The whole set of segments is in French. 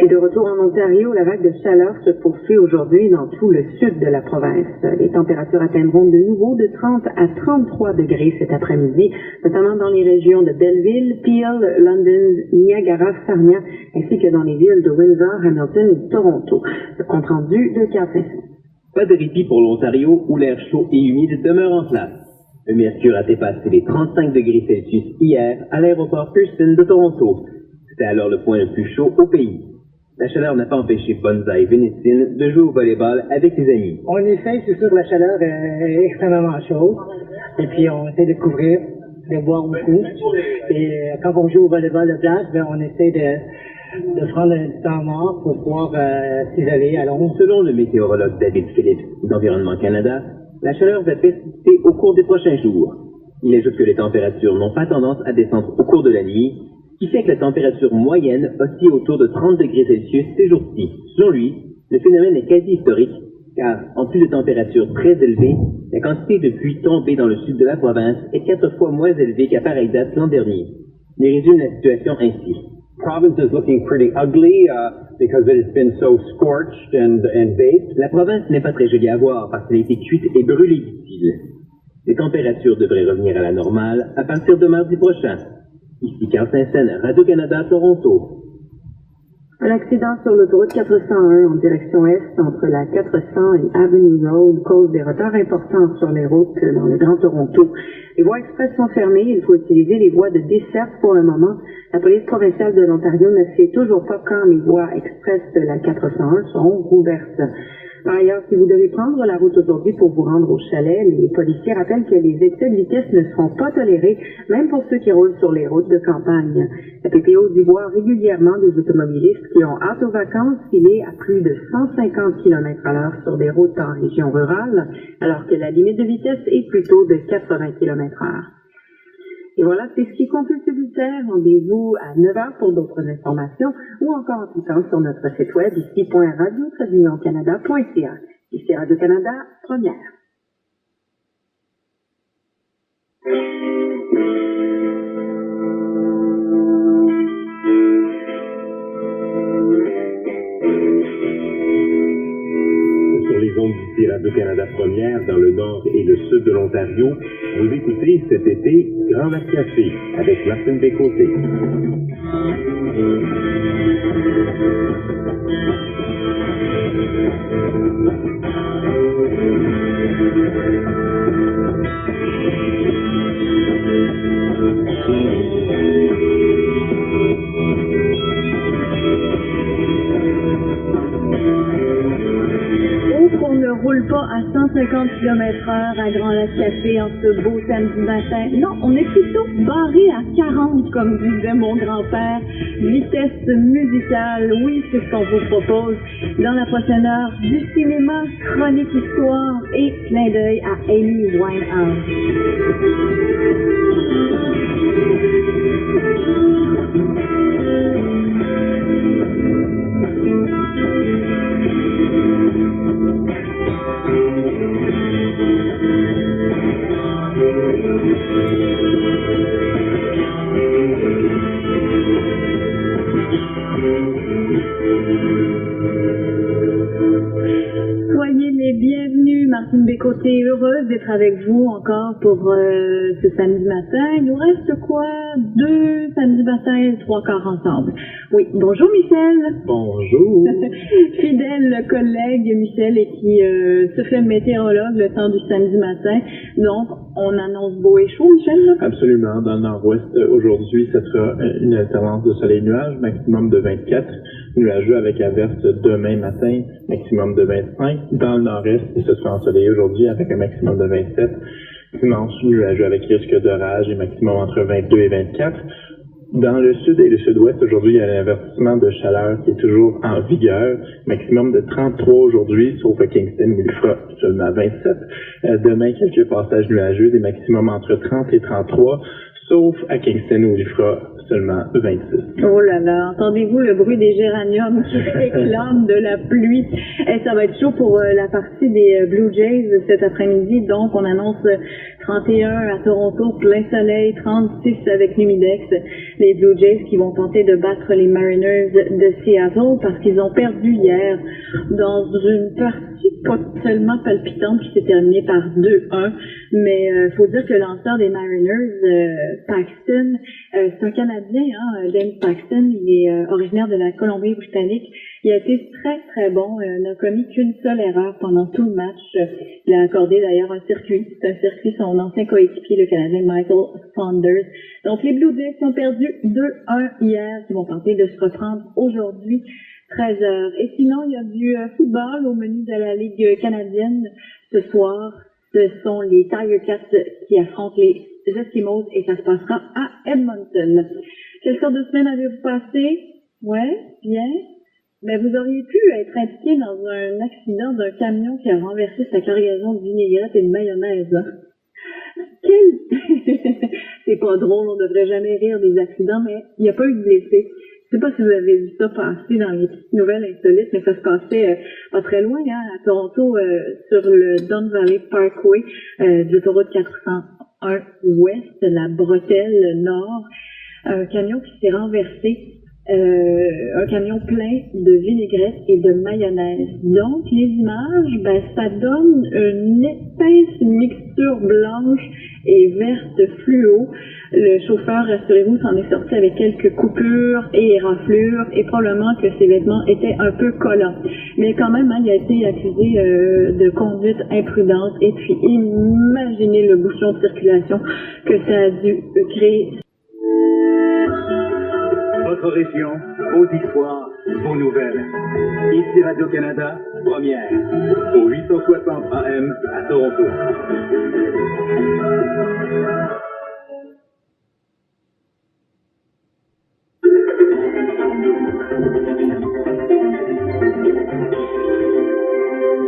Et de retour en Ontario, la vague de chaleur se poursuit aujourd'hui dans tout le sud de la province. Les températures atteindront de nouveau de 30 à 33 degrés cet après-midi, notamment dans les régions de Belleville, Peel, London, Niagara, Sarnia, ainsi que dans les villes de Windsor, Hamilton et Toronto. Le compte rendu de Catherine. Pas de répit pour l'Ontario où l'air chaud et humide demeure en place. Le mercure a dépassé les 35 degrés Celsius hier à l'aéroport Pearson de Toronto. C'était alors le point le plus chaud au pays. La chaleur n'a pas empêché Bonsaï Vénitine de jouer au volleyball avec ses amis. On essaie, c'est sûr, la chaleur est extrêmement chaude. Et puis on essaie de couvrir, de boire beaucoup. Et quand on joue au volleyball de plage, on essaie de prendre un temps mort pour pouvoir s'isoler à l'ombre. Selon le météorologue David Phillips d'Environnement Canada, la chaleur va persister au cours des prochains jours. Il ajoute que les températures n'ont pas tendance à descendre au cours de la nuit, ce qui fait que la température moyenne oscille autour de 30 degrés Celsius ces jours-ci. Selon lui, le phénomène est quasi historique, car en plus de températures très élevées, la quantité de pluie tombée dans le sud de la province est 4 fois moins élevée qu'à pareille date l'an dernier. Il résume la situation ainsi. Province is looking pretty ugly because it has been so scorched and baked. La province n'est pas très jolie à voir parce qu'elle a été cuite et brûlée, dit-il. Les températures devraient revenir à la normale à partir de mardi prochain. Ici Carl Saint-Saëns, Radio-Canada, Toronto. Un accident sur l'autoroute 401 en direction est entre la 400 et Avenue Road cause des retards importants sur les routes dans le Grand Toronto. Les voies express sont fermées, il faut utiliser les voies de desserte pour le moment. La police provinciale de l'Ontario ne sait toujours pas quand les voies express de la 401 seront rouvertes. Par ailleurs, si vous devez prendre la route aujourd'hui pour vous rendre au chalet, les policiers rappellent que les excès de vitesse ne seront pas tolérés, même pour ceux qui roulent sur les routes de campagne. La PPO dit voir régulièrement des automobilistes qui ont hâte aux vacances filer à plus de 150 km/h sur des routes en région rurale, alors que la limite de vitesse est plutôt de 80 km/h. Et voilà, c'est ce qui conclut ce bulletin. Rendez-vous à 9h pour d'autres informations ou encore en cliquant sur notre site web ici.radio-canada.ca. Ici Radio-Canada, première. Sur les ondes d'ici Radio-Canada première, dans le nord et le sud de l'Ontario, vous écoutez cet été Grand Lac Café avec Martine Bécoté. On ne roule pas à 150 km/h à Grand Lac Café en ce beau samedi matin. Non, on est plutôt barré à 40, comme disait mon grand-père. Vitesse musicale, oui, c'est ce qu'on vous propose. Dans la prochaine heure, du cinéma, chronique histoire et clin d'œil à Amy Winehouse. Soyez les bienvenus, Martine Bécoté, heureuse d'être avec vous encore pour ce samedi matin. Il nous reste quoi? 2 samedis matin et 3 quarts ensemble. Oui, bonjour Michel. Bonjour. Fidèle collègue Michel et qui se fait météorologue le temps du samedi matin. Donc, on annonce beau et chaud, Michel? Absolument. Dans le nord-ouest, aujourd'hui, ce sera une alternance de soleil-nuage, maximum de 24. Nuageux avec averse demain matin, maximum de 25. Dans le nord-est, ce sera ensoleillé aujourd'hui avec un maximum de 27. Dimanche, nuageux avec risque d'orage et maximum entre 22 et 24. Dans le sud et le sud-ouest, aujourd'hui, il y a un avertissement de chaleur qui est toujours en vigueur. Maximum de 33 aujourd'hui, sauf à Kingston où il fera seulement 27. Demain, quelques passages nuageux, des maximums entre 30 et 33, sauf à Kingston où il fera seulement 26. Oh là là, entendez-vous le bruit des géraniums qui réclament de la pluie? Et ça va être chaud pour la partie des Blue Jays cet après-midi. Donc, on annonce 31 à Toronto, plein soleil, 36 avec l'humidex. Les Blue Jays qui vont tenter de battre les Mariners de Seattle parce qu'ils ont perdu hier dans une partie pas tellement palpitante qui s'est terminée par 2-1. Mais faut dire que le lanceur des Mariners, Paxton, c'est un Canadien, hein, James Paxton, il est originaire de la Colombie-Britannique. Il a été très très bon, n'a commis qu'une seule erreur pendant tout le match. Il a accordé d'ailleurs un circuit, c'est un circuit son ancien coéquipier, le Canadien Michael Saunders. Donc les Blue Jays ont perdu 2-1 hier, ils vont tenter de se reprendre aujourd'hui, 13h. Et sinon, il y a du football au menu de la Ligue canadienne ce soir. Ce sont les Tiger Cats qui affrontent les Eskimos et ça se passera à Edmonton. Quelle sorte de semaine avez-vous passé? Ouais, bien. Mais vous auriez pu être impliqué dans un accident d'un camion qui a renversé sa cargaison de vinaigrette et de mayonnaise. C'est pas drôle, on devrait jamais rire des accidents, mais il n'y a pas eu de blessés. Je sais pas si vous avez vu ça passer dans les petites nouvelles insolites, mais ça se passait pas très loin, hein, à Toronto, sur le Don Valley Parkway de l'autoroute 401 Ouest, la bretelle nord. Un camion qui s'est renversé, un camion plein de vinaigrette et de mayonnaise. Donc, les images, ça donne une épaisse mixture blanche et verte fluo. Le chauffeur, rassurez-vous, s'en est sorti avec quelques coupures et éraflures et probablement que ses vêtements étaient un peu collants. Mais quand même, hein, il a été accusé de conduite imprudente et puis imaginez le bouchon de circulation que ça a dû créer. Votre région, vos histoires, vos nouvelles. Ici Radio-Canada, première, au 860 AM à Toronto.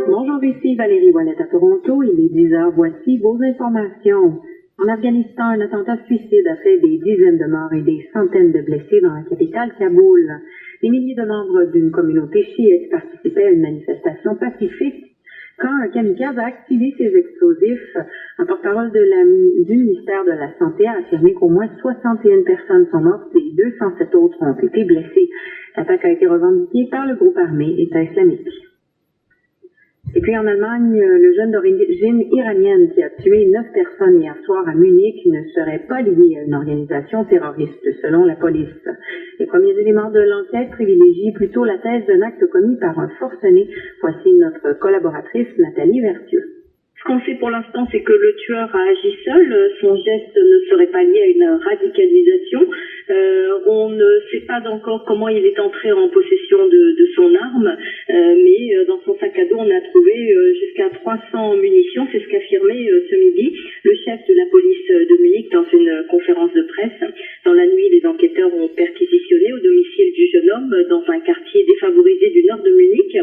Bonjour, ici Valérie Ouellette à Toronto. Il est 10h. Voici vos informations. En Afghanistan, un attentat suicide a fait des dizaines de morts et des centaines de blessés dans la capitale Kaboul. Des milliers de membres d'une communauté chiite participaient à une manifestation pacifique quand un kamikaze a activé ses explosifs. Un porte-parole du ministère de la Santé a affirmé qu'au moins 61 personnes sont mortes et 207 autres ont été blessées. L'attaque a été revendiquée par le groupe armé État islamique. Et puis en Allemagne, le jeune d'origine iranienne qui a tué 9 personnes hier soir à Munich ne serait pas lié à une organisation terroriste, selon la police. Les premiers éléments de l'enquête privilégient plutôt la thèse d'un acte commis par un forcené. Voici notre collaboratrice Nathalie Vertueux. Ce qu'on sait pour l'instant, c'est que le tueur a agi seul. Son geste ne serait pas lié à une radicalisation. On ne sait pas encore comment il est entré en possession de son arme, mais dans son sac à dos, on a trouvé jusqu'à 300 munitions. C'est ce qu'affirmait ce midi le chef de la police de Munich dans une conférence de presse. Dans la nuit, les enquêteurs ont perquisitionné au domicile du jeune homme dans un quartier défavorisé du nord de Munich.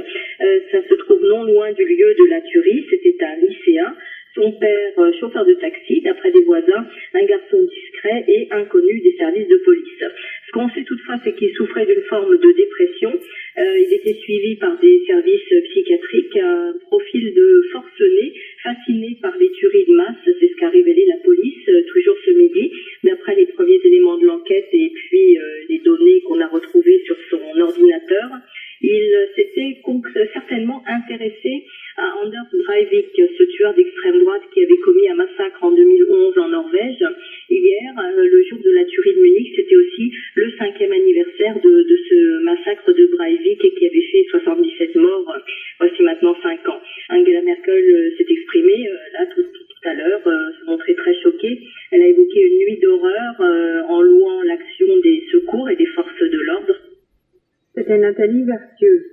Ça se trouve non loin du lieu de la tuerie. C'était un lycéen. Son père, chauffeur de taxi, d'après des voisins, un garçon discret et inconnu des services de police. Ce qu'on sait toutefois, c'est qu'il souffrait d'une forme de dépression. Il était suivi par des services psychiatriques, un profil de forcené, fasciné par les tueries de masse. C'est ce qu'a révélé la police, toujours ce midi, d'après les premiers éléments de l'enquête et puis les données qu'on a retrouvées sur son ordinateur. Il s'était certainement intéressé à Anders Breivik, ce tueur d'extrême droite qui avait commis un massacre en 2011 en Norvège. Hier, le jour de la tuerie de Munich, c'était aussi le 5e anniversaire de ce massacre de Breivik et qui avait fait 77 morts, voici maintenant 5 ans. Angela Merkel s'est exprimée là tout à l'heure, se montrait très choquée. Elle a évoqué une nuit d'horreur en louant l'action des secours et des forces de l'ordre. C'était Nathalie Vertueux.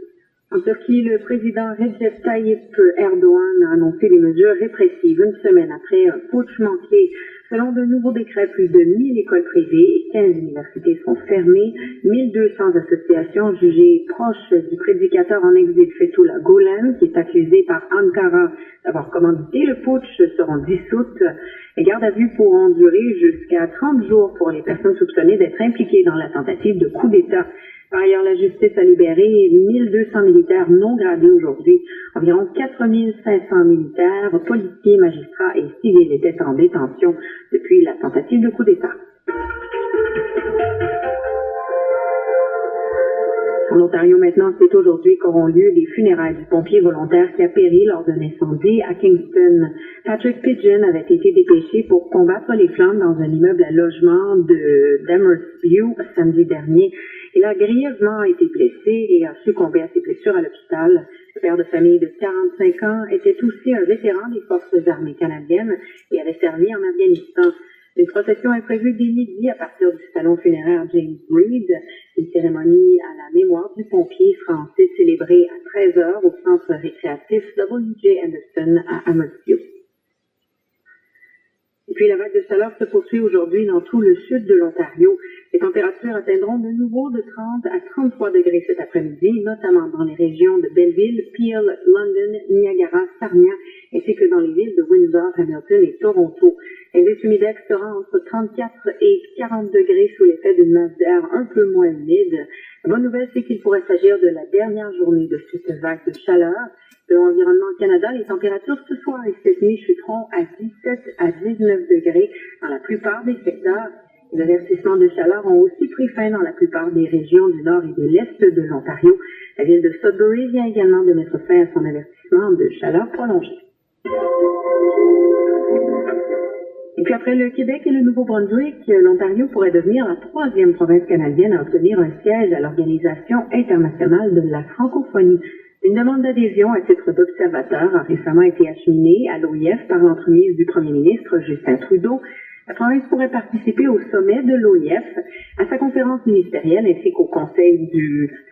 En Turquie, puis le président Recep Tayyip Erdogan a annoncé des mesures répressives une semaine après un putsch manqué. Selon de nouveaux décrets, plus de 1000 écoles privées et 15 universités sont fermées. 1200 associations jugées proches du prédicateur en exil Fethullah Gülen, qui est accusé par Ankara d'avoir commandité le putsch, seront dissoutes. Les gardes à vue pourront durer jusqu'à 30 jours pour les personnes soupçonnées d'être impliquées dans la tentative de coup d'État. Par ailleurs, la justice a libéré 1200 militaires non gradés aujourd'hui. Environ 4500 militaires, policiers, magistrats et civils étaient en détention depuis la tentative de coup d'État. En Ontario maintenant, c'est aujourd'hui qu'auront lieu les funérailles du pompier volontaire qui a péri lors d'un incendie à Kingston. Patrick Pidgeon avait été dépêché pour combattre les flammes dans un immeuble à logement de Damersview samedi dernier. Il a grièvement été blessé et a succombé à ses blessures à l'hôpital. Le père de famille de 45 ans était aussi un vétéran des forces armées canadiennes et avait servi en Afghanistan. Une procession est prévue dès midi à partir du salon funéraire James Reed. Une cérémonie à la mémoire du pompier sera ensuite célébrée à 13h au centre récréatif W.J. Anderson à Amherstfield. Et puis la vague de chaleur se poursuit aujourd'hui dans tout le sud de l'Ontario. Les températures atteindront de nouveau de 30 à 33 degrés cet après-midi, notamment dans les régions de Belleville, Peel, London, Niagara, Sarnia, ainsi que dans les villes de Windsor, Hamilton et Toronto. L'indice humidex sera entre 34 et 40 degrés sous l'effet d'une masse d'air un peu moins humide. La bonne nouvelle, c'est qu'il pourrait s'agir de la dernière journée de cette vague de chaleur. Selon Environnement Canada, les températures ce soir et cette nuit chuteront à 17 à 19 degrés dans la plupart des secteurs. Les avertissements de chaleur ont aussi pris fin dans la plupart des régions du nord et de l'est de l'Ontario. La ville de Sudbury vient également de mettre fin à son avertissement de chaleur prolongée. Et puis après le Québec et le Nouveau-Brunswick, l'Ontario pourrait devenir la troisième province canadienne à obtenir un siège à l'Organisation internationale de la francophonie. Une demande d'adhésion à titre d'observateur a récemment été acheminée à l'OIF par l'entremise du premier ministre Justin Trudeau. La province pourrait participer au sommet de l'OIF, à sa conférence ministérielle ainsi qu'aux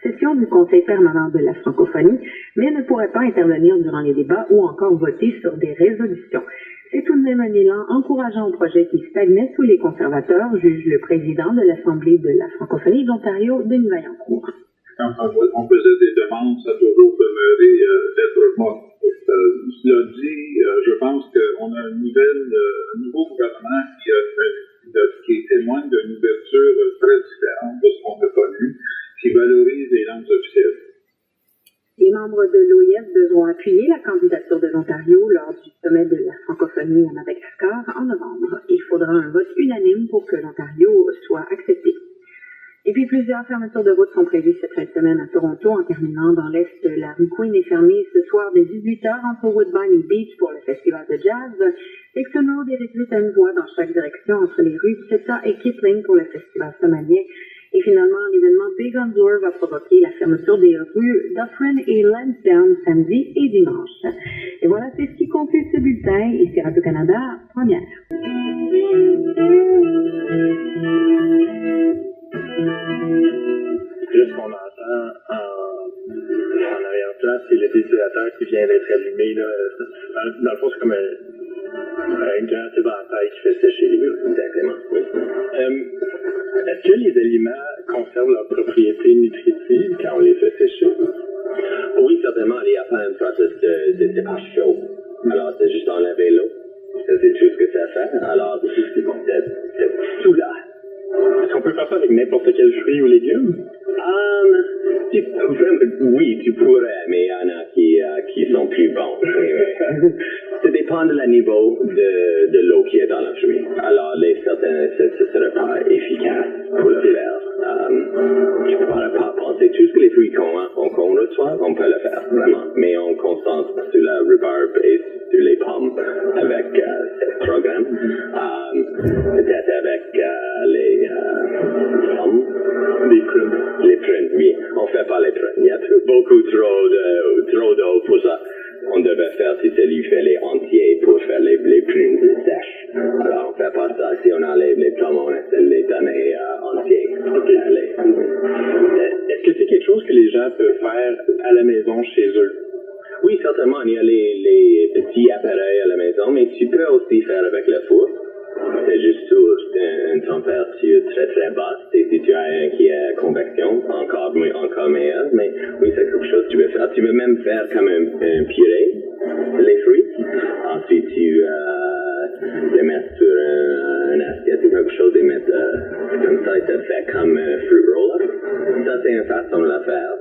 sessions du Conseil permanent de la francophonie, mais ne pourrait pas intervenir durant les débats ou encore voter sur des résolutions. C'est tout de même un élan encourageant au projet qui stagnait sous les conservateurs, juge le président de l'Assemblée de la francophonie de l'Ontario, Denis Vaillancourt. Quand on faisait des demandes, ça a toujours demeuré d'être mort. Cela dit, je pense qu'on a un nouveau gouvernement qui témoigne d'une ouverture très différente de ce qu'on a connu, qui valorise les langues officielles. Les membres de l'OIF devront appuyer la candidature de l'Ontario lors du sommet de la francophonie à Madagascar en novembre. Il faudra un vote unanime pour que l'Ontario soit accepté. Et puis plusieurs fermetures de route sont prévues cette fin de semaine à Toronto, en terminant dans l'est. La rue Queen est fermée ce soir dès 18h entre Woodbine et Beach pour le festival de jazz. Dixon Road est réduite à une voie dans chaque direction entre les rues Cheta et Kipling pour le festival somalien. Et finalement, l'événement Big on Door va provoquer la fermeture des rues Dufferin et Lansdowne samedi et dimanche. Et voilà, c'est ce qui conclut ce bulletin. Ici Radio-Canada, première. Juste qu'on entend en arrière-plan, c'est le ventilateur qui vient d'être allumé. Là. Dans le fond, c'est comme un grand éventail qui fait sécher les murs. Exactement, oui. Est-ce que les aliments conservent leurs propriétés nutritives quand on les fait sécher? Oui, certainement. Il n'y a pas un processus de séchage chaud. Alors, c'est juste enlever l'eau. C'est tout ce que ça fait. Alors, c'est tout là. Est-ce qu'on peut faire ça avec n'importe quel fruit ou légume? Oui, tu pourrais, mais il y en a qui sont plus bons. Ça dépend de la niveau de l'eau qui est dans la fruit. Alors, certains, ce ne serait pas efficace pour le faire. Je ne pourrais pas penser. Tout ce que les fruits qu'on reçoit, on peut le faire, vraiment. Mais on concentre sur la rhubarbe et sur les pommes avec ce programme. Peut-être avec les pommes. Les prunes. Les prunes, oui. On ne fait pas les prunes. Il y a beaucoup trop d'eau pour ça. On devait faire, si celui fait les entiers pour faire les prunes sèches. Alors, on ne fait pas ça. Si on enlève les pommes, on essaie de les donner entiers. Okay. Est-ce que c'est quelque chose que les gens peuvent faire à la maison chez eux? Oui, certainement. Il y a les petits appareils à la maison, mais tu peux aussi faire avec la four. C'est juste sur une température très très basse. Et si tu as un qui est convection, encore meilleur. Mais oui, c'est quelque chose que tu peux faire. Tu peux même faire comme un purée, les fruits. Ensuite, tu les mets sur une assiette ou quelque chose et mettre comme ça, et ça fait comme fruit roll-up. Ça, c'est une façon de la faire.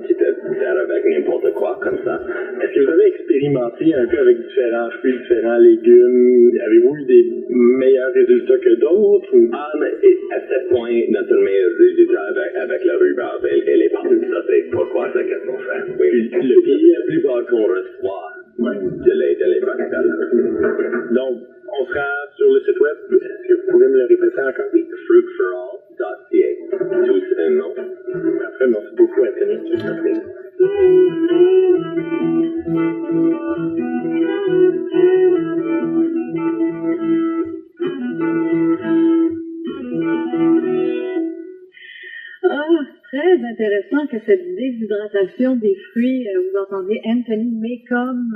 Tu peux faire avec n'importe quoi comme ça. Est-ce que vous avez expérimenté un peu avec différents fruits, différents légumes? Avez-vous eu des meilleurs résultats que d'autres? Ou? À ce point, notre meilleur résultat avec la rhubarbe et les pâtes, ça c'est pourquoi c'est qu'est-ce qu'on fait. Oui. Le pays la plupart qu'on reçoit de les pâtes. Donc, on se rend sur le site web. Est-ce que vous pouvez me le répéter encore? Fruitforall.ca. Tout un nom. Parfait, merci beaucoup, Anthony. Très intéressant que cette déshydratation des fruits, vous entendez Anthony Maycomb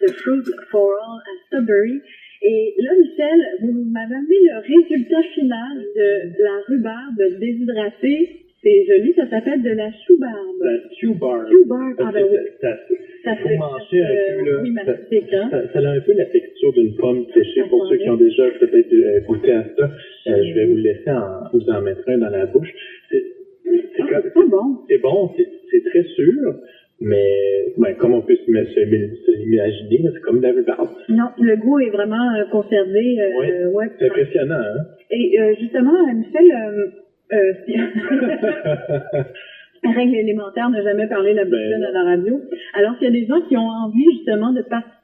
de Fruit for All à Sudbury. Et là, Michel, vous m'avez amené le résultat final de la rhubarbe déshydratée. C'est joli, ça s'appelle de la choubarbe. La choubarbe. Choubarbe, ah ben oui. Ça fait manger un peu, là. Oui, mastique, hein. Ça a un peu la texture d'une pomme séchée. Pour ceux qui ont déjà peut-être goûté à ça, je vais vous laisser vous en mettre un dans la bouche. C'est pas bon. C'est bon, c'est très sûr, mais comme on peut se l'imaginer, c'est comme de la rhubarbe. Non, le goût est vraiment conservé. Ouais, c'est impressionnant, hein? Et justement, Michel, règle élémentaire, ne jamais parler la boussole à la radio. Alors, s'il y a des gens qui ont envie justement de participer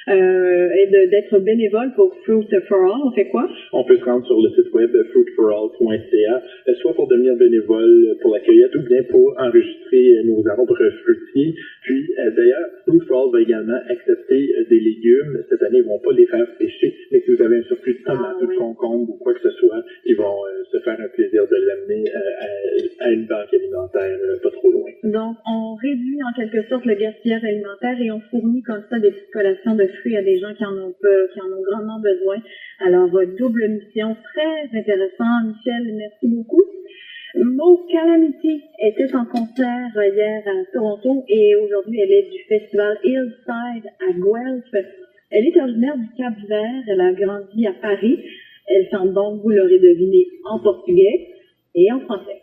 et d'être bénévole pour Fruit for All, on fait quoi? On peut se rendre sur le site web fruitforall.ca, soit pour devenir bénévole pour la cueillette ou bien pour enregistrer nos arbres fruitiers. Puis, d'ailleurs, Fruit for All va également accepter des légumes. Cette année, ils ne vont pas les faire sécher, mais si vous avez un surplus de tomates ou de concombres ou quoi que ce soit, ils vont se faire un plaisir de l'amener à une banque alimentaire pas trop loin. Donc, on réduit en quelque sorte le gaspillage alimentaire et on fournit comme ça des petites collations de fruits à des gens qui en ont grandement besoin. Alors, double mission, très intéressant. Michel, merci beaucoup. Mo Calamity était en concert hier à Toronto et aujourd'hui elle est du festival Hillside à Guelph. Elle est originaire du Cap-Vert, elle a grandi à Paris. Elle chante donc, vous l'aurez deviné, en portugais et en français.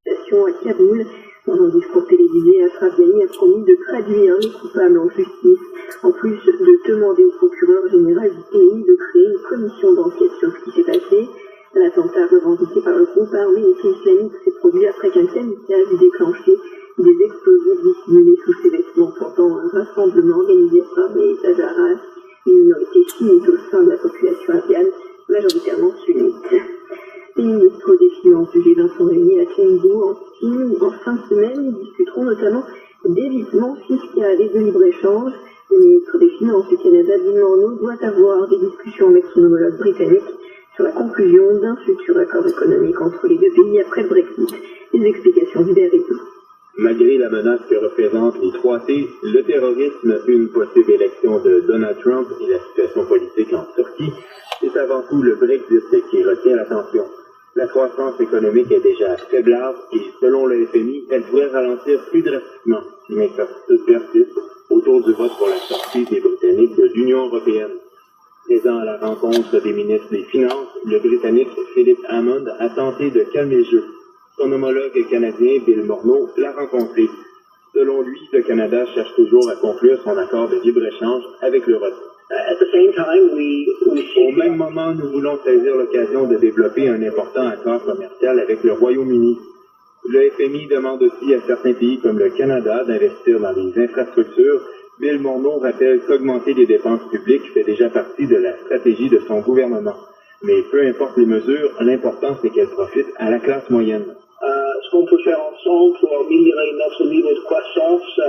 À Kaboul, dans un discours télévisé, Ashraf Ghani a promis de traduire les coupables en justice, en plus de demander au procureur général du pays de créer une commission d'enquête sur ce qui s'est passé. L'attentat revendiqué par le groupe armé islamique s'est produit après qu'un kamikaze ait déclenché des explosifs dissimulés sous ses vêtements pendant un rassemblement organisé par les Hazaras, une minorité chiite au sein de la population afghane, majoritairement sunnite. Les ministres des Finances du G20 sont réunis à Chengdu en Chine en fin de semaine. Ils discuteront notamment d'évitement fiscal et de libre-échange. Le ministre des Finances du Canada, Bill Morneau, doit avoir des discussions avec son homologue britannique sur la conclusion d'un futur accord économique entre les deux pays après le Brexit. Les explications d'Hubert Rideau. Malgré la menace que représentent les 3 T, le terrorisme, une possible élection de Donald Trump et la situation politique en Turquie, c'est avant tout le Brexit qui retient l'attention. La croissance économique est déjà faiblard et selon le FMI, elle pourrait ralentir plus drastiquement. Une incertitude persiste autour du vote pour la sortie des Britanniques de l'Union européenne. Présent à la rencontre des ministres des Finances, le Britannique Philip Hammond a tenté de calmer le jeu. Son homologue canadien Bill Morneau l'a rencontré. Selon lui, le Canada cherche toujours à conclure son accord de libre-échange avec l'Europe. Au même moment, nous voulons saisir l'occasion de développer un important accord commercial avec le Royaume-Uni. Le FMI demande aussi à certains pays comme le Canada d'investir dans les infrastructures. Bill Morneau rappelle qu'augmenter les dépenses publiques fait déjà partie de la stratégie de son gouvernement. Mais peu importe les mesures, l'important c'est qu'elles profitent à la classe moyenne. Ce qu'on peut faire ensemble pour améliorer notre niveau de croissance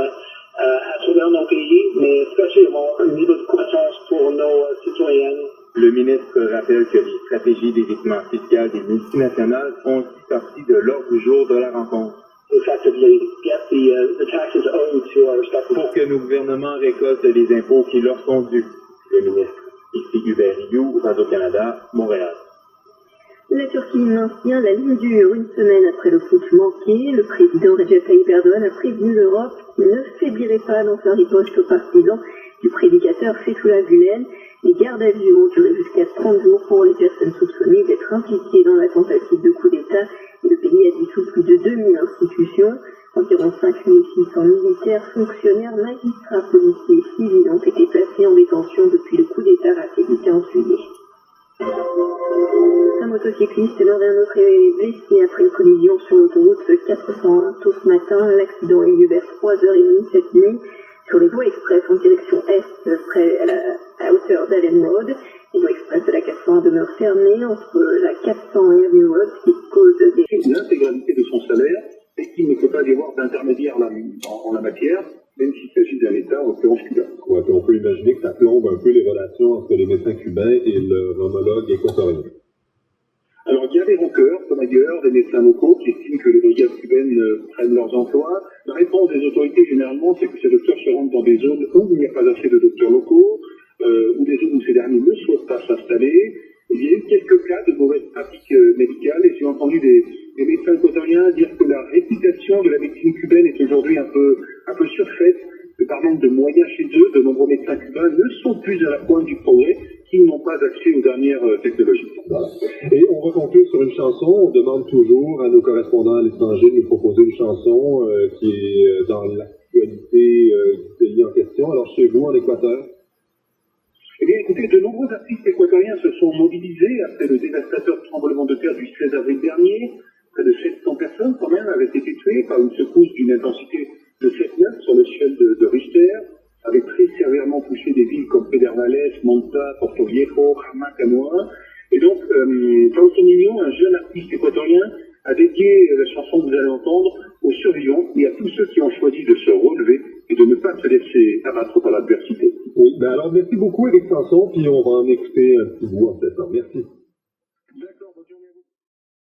à travers nos pays, mais spécialement un niveau de croissance pour nos citoyennes. Le ministre rappelle que les stratégies d'évitement fiscal des multinationales font aussi partie de l'ordre du jour de la rencontre. Et effectively get the taxes owed to our respective. Pour que nos gouvernements récoltent les impôts qui leur sont dus. Le ministre. Ici Hubert Rioux, Radio-Canada, Montréal. La Turquie maintient la ligne dure une semaine après le putsch manqué. Le président Recep Tayyip Erdogan a prévenu l'Europe qu'il ne faiblirait pas dans sa riposte aux partisans du prédicateur Fethullah Gülen. Les gardes à vue vont durer jusqu'à 30 jours pour les personnes soupçonnées d'être impliquées dans la tentative de coup d'État. Le pays a dissous plus de 2000 institutions. Environ 5600 militaires, fonctionnaires, magistrats, policiers et civils ont été placés en détention depuis le coup d'État raté en juillet. Un motocycliste lors d'un autre est blessé après une collision sur l'autoroute 401 tôt ce matin. L'accident a eu lieu vers 3h30 cette nuit sur les voies express en direction est, près à hauteur d'Allen Road. Les voies express de la 401 demeurent fermées entre la 400 et Avenue Road, ce qui cause des... L'intégralité de son salaire et qu'il ne peut pas y avoir d'intermédiaire en la matière, même s'il s'agit d'un État, en l'occurrence cubain. Ouais, on peut imaginer que ça plombe un peu les relations entre les médecins cubains et leur homologue équatorien. Alors, il y a des rockers, comme ailleurs, des médecins locaux qui estiment que les brigades cubaines prennent leurs emplois. La réponse des autorités, généralement, c'est que ces docteurs se rendent dans des zones où il n'y a pas assez de docteurs locaux, ou des zones où ces derniers ne souhaitent pas s'installer. Il y a eu quelques cas de mauvaises pratiques médicales, et j'ai entendu des médecins équatoriens dire que la réputation de la médecine cubaine est aujourd'hui un peu surfaite. Par manque de moyens chez eux, de nombreux médecins cubains ne sont plus à la pointe du progrès, qui n'ont pas accès aux dernières technologies. Voilà. Et on va conclure sur une chanson. On demande toujours à nos correspondants à l'étranger de nous proposer une chanson qui est dans l'actualité du pays en question. Alors, chez vous, en Équateur? Eh bien, écoutez, de nombreux artistes équatoriens se sont mobilisés après le dévastateur tremblement de terre du 16 avril dernier. Près de 700 personnes, quand même, avaient été tuées par une secousse d'une intensité de 7,9 sur l'échelle de Richter, avec très sévèrement touché des villes comme Pedernales, Manta, Porto Viejo, Jama, Canoa. Et donc, Fausto Niño, un jeune artiste équatorien, a dédié la chanson que vous allez entendre aux survivants et à tous ceux qui ont choisi de se relever et de ne pas se laisser abattre par l'adversité. Oui, ben alors merci beaucoup Éric Sanson, puis on va en écouter un petit bout en septembre. Merci.